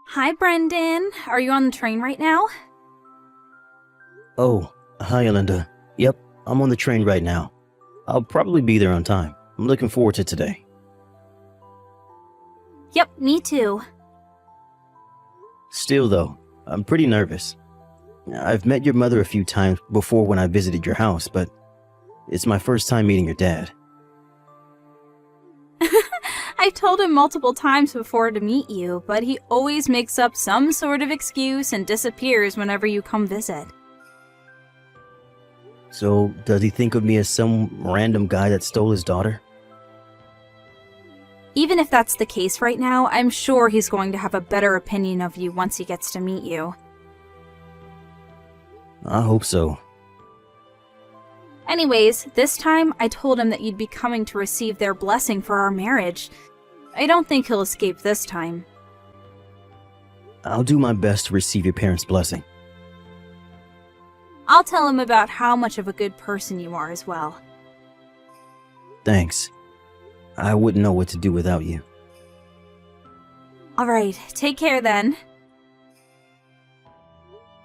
Hi, Brendan. Are you on the train right now? Oh, hi, Linda. Yep, I'm on the train right now. I'll probably be there on time. I'm looking forward to today. Yep, me too. Still, though, I'm pretty nervous. I've met your mother a few times before when I visited your house, but it's my first time meeting your dad. I've told him multiple times before to meet you, but he always makes up some sort of excuse and disappears whenever you come visit. So, does he think of me as some random guy that stole his daughter? Even if that's the case right now, I'm sure he's going to have a better opinion of you once he gets to meet you. I hope so. Anyways, this time I told him that you'd be coming to receive their blessing for our marriage. I don't think he'll escape this time. I'll do my best to receive your parents' blessing. I'll tell him about how much of a good person you are as well. Thanks. I wouldn't know what to do without you. Alright, take care then.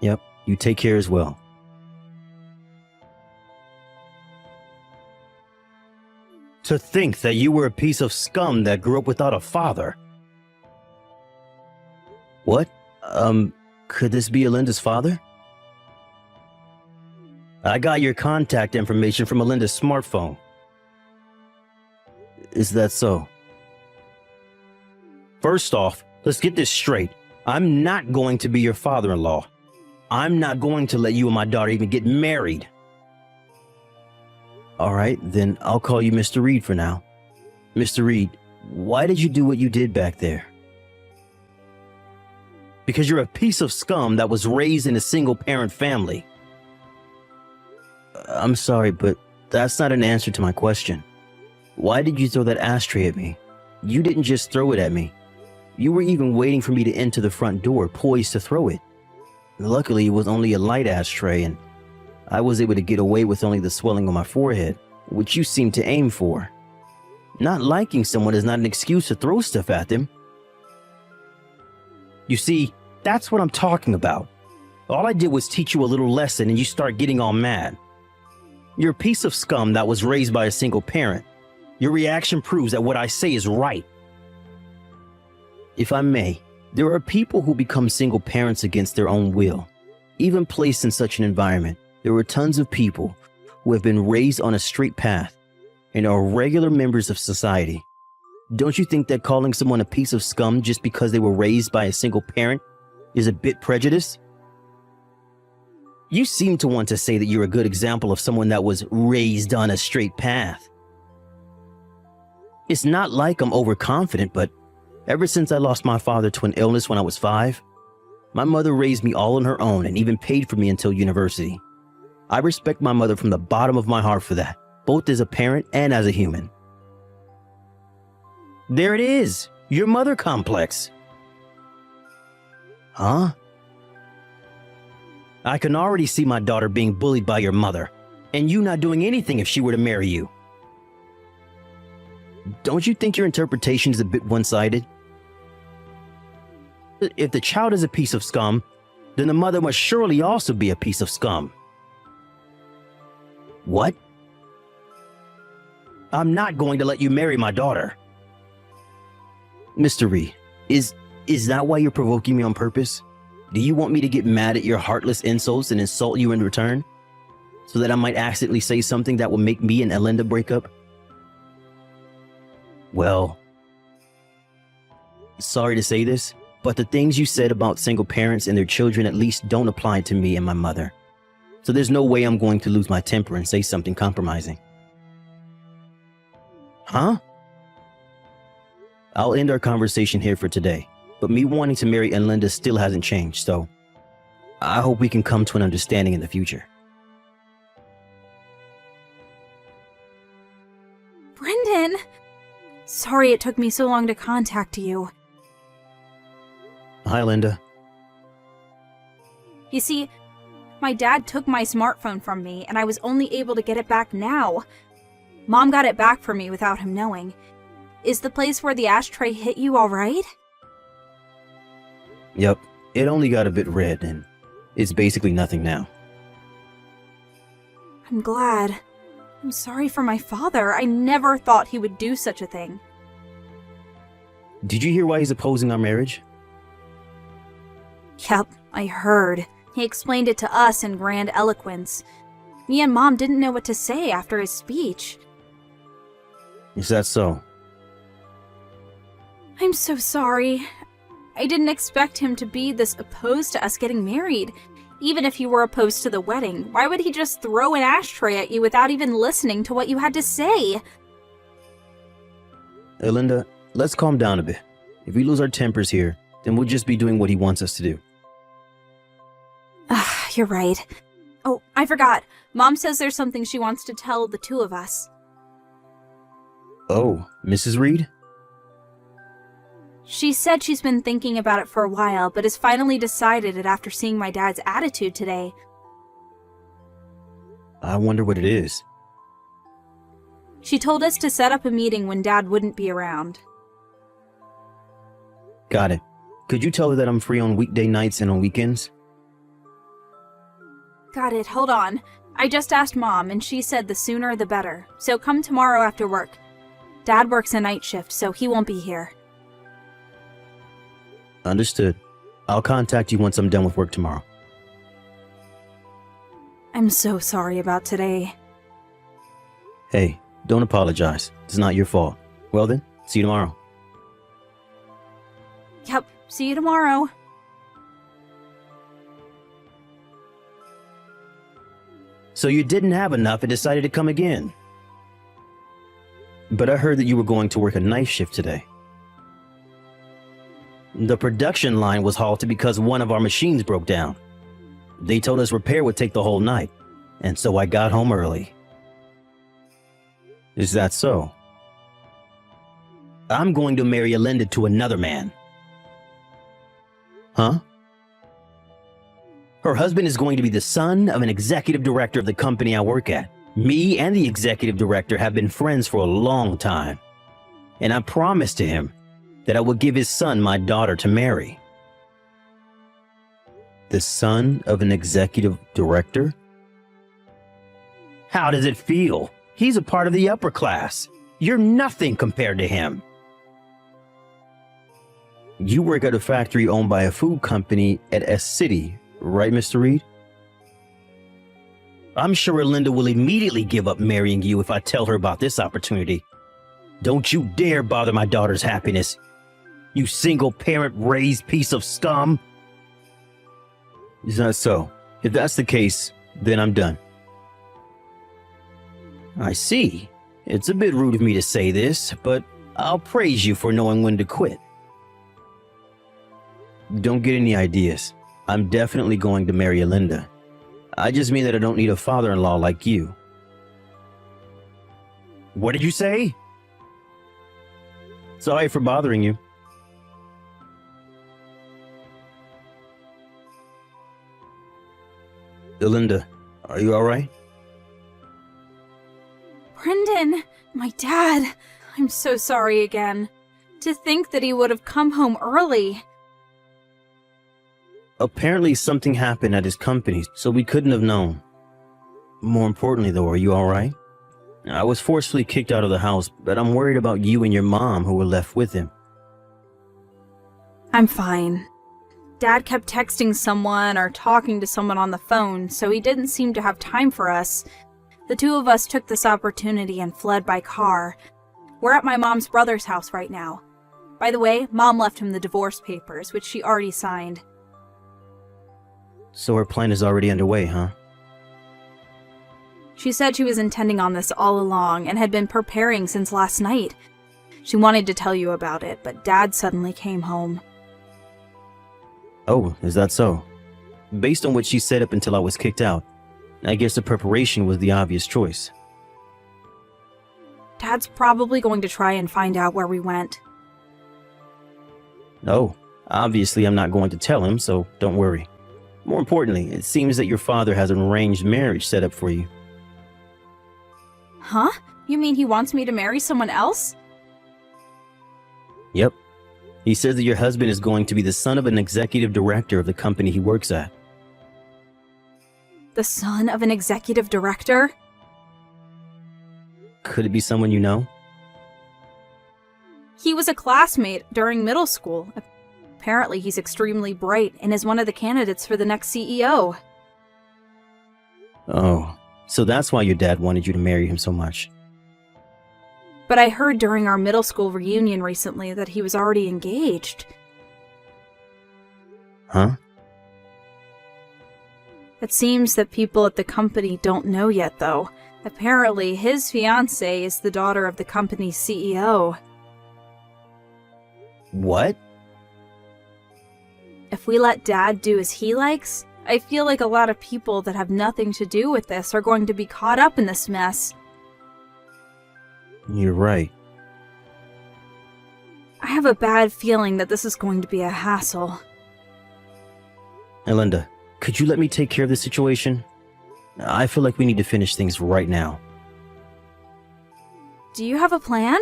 Yep, you take care as well. To think that you were a piece of scum that grew up without a father. What? Could this be Alinda's father? I got your contact information from Alinda's smartphone. Is that so? First off, let's get this straight. I'm not going to be your father-in-law. I'm not going to let you and my daughter even get married. All right, then I'll call you Mr. Reed for now. Mr. Reed, why did you do what you did back there? Because you're a piece of scum that was raised in a single-parent family. I'm sorry, but that's not an answer to my question. Why did you throw that ashtray at me? You didn't just throw it at me. You were even waiting for me to enter the front door, poised to throw it. Luckily, it was only a light ashtray, and I was able to get away with only the swelling on my forehead, which you seemed to aim for. Not liking someone is not an excuse to throw stuff at them. You see, that's what I'm talking about. All I did was teach you a little lesson and you start getting all mad. You're a piece of scum that was raised by a single parent. Your reaction proves that what I say is right. If I may, there are people who become single parents against their own will. Even placed in such an environment, there are tons of people who have been raised on a straight path and are regular members of society. Don't you think that calling someone a piece of scum just because they were raised by a single parent is a bit prejudiced? You seem to want to say that you're a good example of someone that was raised on a straight path. It's not like I'm overconfident, but ever since I lost my father to an illness when I was 5, my mother raised me all on her own and even paid for me until university. I respect my mother from the bottom of my heart for that, both as a parent and as a human. There it is, your mother complex. Huh? I can already see my daughter being bullied by your mother, and you not doing anything if she were to marry you. Don't you think your interpretation is a bit one-sided? If the child is a piece of scum, then the mother must surely also be a piece of scum. What? I'm not going to let you marry my daughter. Mr. Reed, is that why you're provoking me on purpose? Do you want me to get mad at your heartless insults and insult you in return? So that I might accidentally say something that will make me and Alinda break up? Well, sorry to say this, but the things you said about single parents and their children at least don't apply to me and my mother. So there's no way I'm going to lose my temper and say something compromising. Huh? I'll end our conversation here for today, but me wanting to marry Alinda still hasn't changed, so I hope we can come to an understanding in the future. Brendan! Sorry it took me so long to contact you. Hi, Linda. You see, my dad took my smartphone from me, and I was only able to get it back now. Mom got it back for me without him knowing. Is the place where the ashtray hit you all right? Yep, it only got a bit red and it's basically nothing now. I'm glad. I'm sorry for my father. I never thought he would do such a thing. Did you hear why he's opposing our marriage? Yep, I heard. He explained it to us in grand eloquence. Me and Mom didn't know what to say after his speech. Is that so? I'm so sorry. I didn't expect him to be this opposed to us getting married. Even if you were opposed to the wedding, why would he just throw an ashtray at you without even listening to what you had to say? Hey, Linda, let's calm down a bit. If we lose our tempers here, then we'll just be doing what he wants us to do. You're right. Oh, I forgot. Mom says there's something she wants to tell the two of us. Oh, Mrs. Reed? She said she's been thinking about it for a while, but has finally decided it after seeing my dad's attitude today. I wonder what it is. She told us to set up a meeting when Dad wouldn't be around. Got it. Could you tell her that I'm free on weekday nights and on weekends? Got it, hold on. I just asked Mom, and she said the sooner the better, so come tomorrow after work. Dad works a night shift, so he won't be here. Understood. I'll contact you once I'm done with work tomorrow. I'm so sorry about today. Hey, don't apologize. It's not your fault. Well then, see you tomorrow. Yep, see you tomorrow. So you didn't have enough and decided to come again. But I heard that you were going to work a night shift today. The production line was halted because one of our machines broke down. They told us repair would take the whole night, and so I got home early. Is that so? I'm going to marry Linda to another man. Huh? Her husband is going to be the son of an executive director of the company I work at. Me and the executive director have been friends for a long time. And I promised to him that I would give his son my daughter to marry. The son of an executive director? How does it feel? He's a part of the upper class. You're nothing compared to him. You work at a factory owned by a food company at S City, right, Mr. Reed? I'm sure Linda will immediately give up marrying you if I tell her about this opportunity. Don't you dare bother my daughter's happiness, you single-parent raised piece of scum. Is that so? If that's the case, then I'm done. I see. It's a bit rude of me to say this, but I'll praise you for knowing when to quit. Don't get any ideas. I'm definitely going to marry Linda. I just mean that I don't need a father-in-law like you. What did you say? Sorry for bothering you. Linda, are you all right? Brendan, my dad. I'm so sorry again. To think that he would have come home early. Apparently something happened at his company, so we couldn't have known. More importantly though, are you all right? I was forcefully kicked out of the house, but I'm worried about you and your mom who were left with him. I'm fine. Dad kept texting someone or talking to someone on the phone, so he didn't seem to have time for us. The two of us took this opportunity and fled by car. We're at my mom's brother's house right now. By the way, Mom left him the divorce papers, which she already signed. So her plan is already underway, huh? She said she was intending on this all along and had been preparing since last night. She wanted to tell you about it, but Dad suddenly came home. Oh, is that so? Based on what she said up until I was kicked out, I guess the preparation was the obvious choice. Dad's probably going to try and find out where we went. Oh, obviously I'm not going to tell him, so don't worry. More importantly, it seems that your father has an arranged marriage set up for you. Huh? You mean he wants me to marry someone else? Yep. He says that your husband is going to be the son of an executive director of the company he works at. The son of an executive director? Could it be someone you know? He was a classmate during middle school. Apparently he's extremely bright and is one of the candidates for the next CEO. Oh, so that's why your dad wanted you to marry him so much. But I heard during our middle school reunion recently that he was already engaged. Huh? It seems that people at the company don't know yet, though. Apparently, his fiancé is the daughter of the company's CEO. What? If we let Dad do as he likes, I feel like a lot of people that have nothing to do with this are going to be caught up in this mess. You're right. I have a bad feeling that this is going to be a hassle. Hey, Linda, could you let me take care of this situation? I feel like we need to finish things right now. Do you have a plan?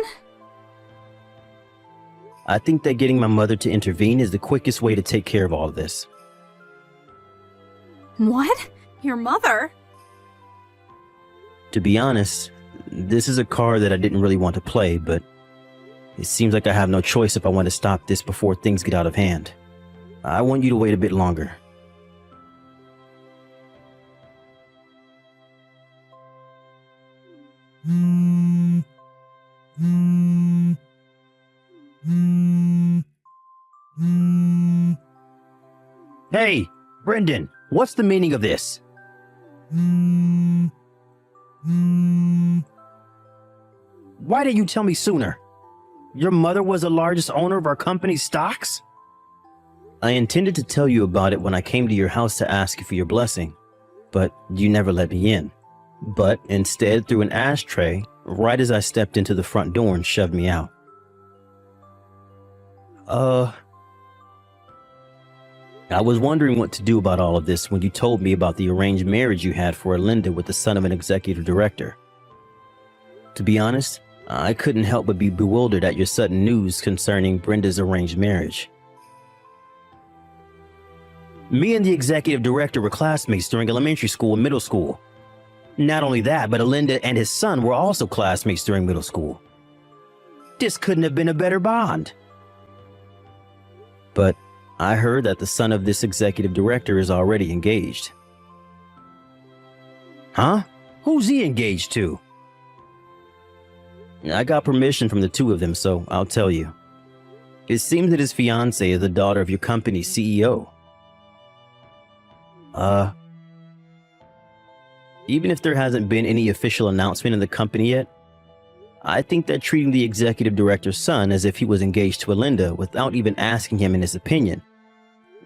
I think that getting my mother to intervene is the quickest way to take care of all of this. What? Your mother? To be honest, this is a card that I didn't really want to play, but it seems like I have no choice if I want to stop this before things get out of hand. I want you to wait a bit longer. Hey, Brendan, what's the meaning of this? Why didn't you tell me sooner? Your mother was the largest owner of our company's stocks? I intended to tell you about it when I came to your house to ask you for your blessing, but you never let me in. But instead threw an ashtray right as I stepped into the front door and shoved me out. I was wondering what to do about all of this when you told me about the arranged marriage you had for Linda with the son of an executive director. To be honest, I couldn't help but be bewildered at your sudden news concerning Brenda's arranged marriage. Me and the executive director were classmates during elementary school and middle school. Not only that, but Linda and his son were also classmates during middle school. This couldn't have been a better bond. But I heard that the son of this executive director is already engaged. Huh? Who's he engaged to? I got permission from the two of them, so I'll tell you. It seems that his fiancée is the daughter of your company's CEO. Even if there hasn't been any official announcement in the company yet, I think that treating the executive director's son as if he was engaged to Linda without even asking him in his opinion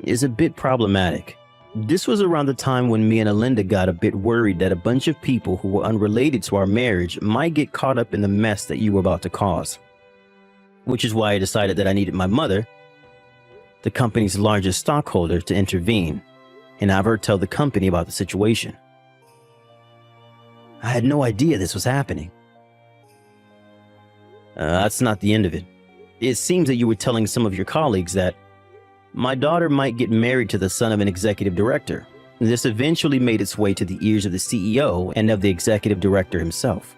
is a bit problematic. This was around the time when me and Linda got a bit worried that a bunch of people who were unrelated to our marriage might get caught up in the mess that you were about to cause. Which is why I decided that I needed my mother, the company's largest stockholder, to intervene and have her tell the company about the situation. I had no idea this was happening. That's not the end of it. It seems that you were telling some of your colleagues that my daughter might get married to the son of an executive director. This eventually made its way to the ears of the CEO and of the executive director himself.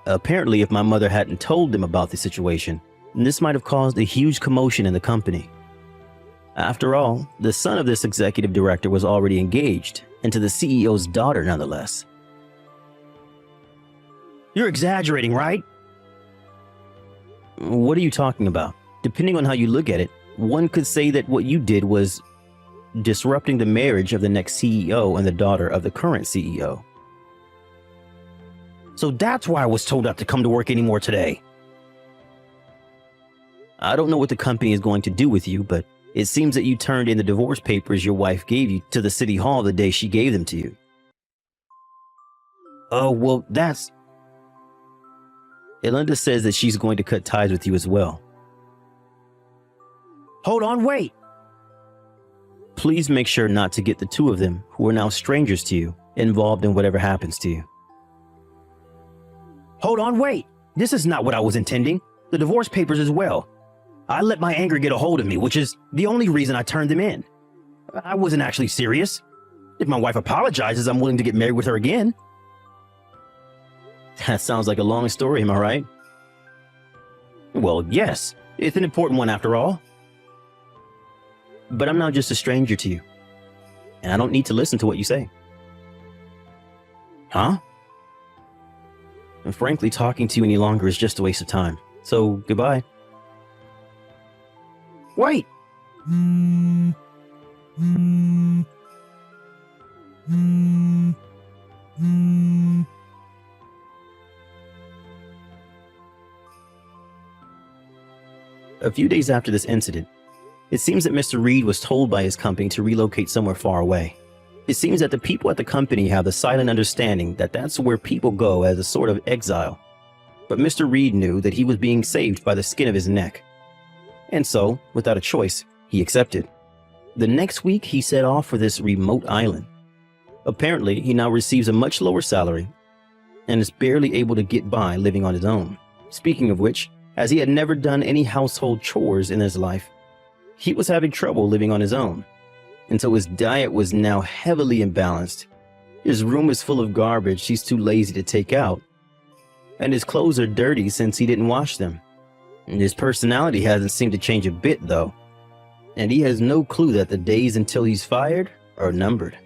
Apparently, if my mother hadn't told them about the situation, this might have caused a huge commotion in the company. After all, the son of this executive director was already engaged, and to the CEO's daughter nonetheless. You're exaggerating, right? What are you talking about? Depending on how you look at it, one could say that what you did was disrupting the marriage of the next CEO and the daughter of the current CEO. So that's why I was told not to come to work anymore today. I don't know what the company is going to do with you, but it seems that you turned in the divorce papers your wife gave you to the city hall the day she gave them to you. Oh, well, that's... Linda says that she's going to cut ties with you as well. Hold on, wait! Please make sure not to get the two of them, who are now strangers to you, involved in whatever happens to you. Hold on, wait! This is not what I was intending. The divorce papers as well. I let my anger get a hold of me, which is the only reason I turned them in. I wasn't actually serious. If my wife apologizes, I'm willing to get married with her again. That sounds like a long story, am I right? Well, yes. It's an important one after all. But I'm now just a stranger to you. And I don't need to listen to what you say. Huh? And frankly, talking to you any longer is just a waste of time. So, goodbye. Wait! A few days after this incident, it seems that Mr. Reed was told by his company to relocate somewhere far away. It seems that the people at the company have the silent understanding that that's where people go as a sort of exile. But Mr. Reed knew that he was being saved by the skin of his neck. And so, without a choice, he accepted. The next week, he set off for this remote island. Apparently, he now receives a much lower salary and is barely able to get by living on his own. Speaking of which, as he had never done any household chores in his life, he was having trouble living on his own. And so his diet was now heavily imbalanced. His room is full of garbage he's too lazy to take out. And his clothes are dirty since he didn't wash them. And his personality hasn't seemed to change a bit though. And he has no clue that the days until he's fired are numbered.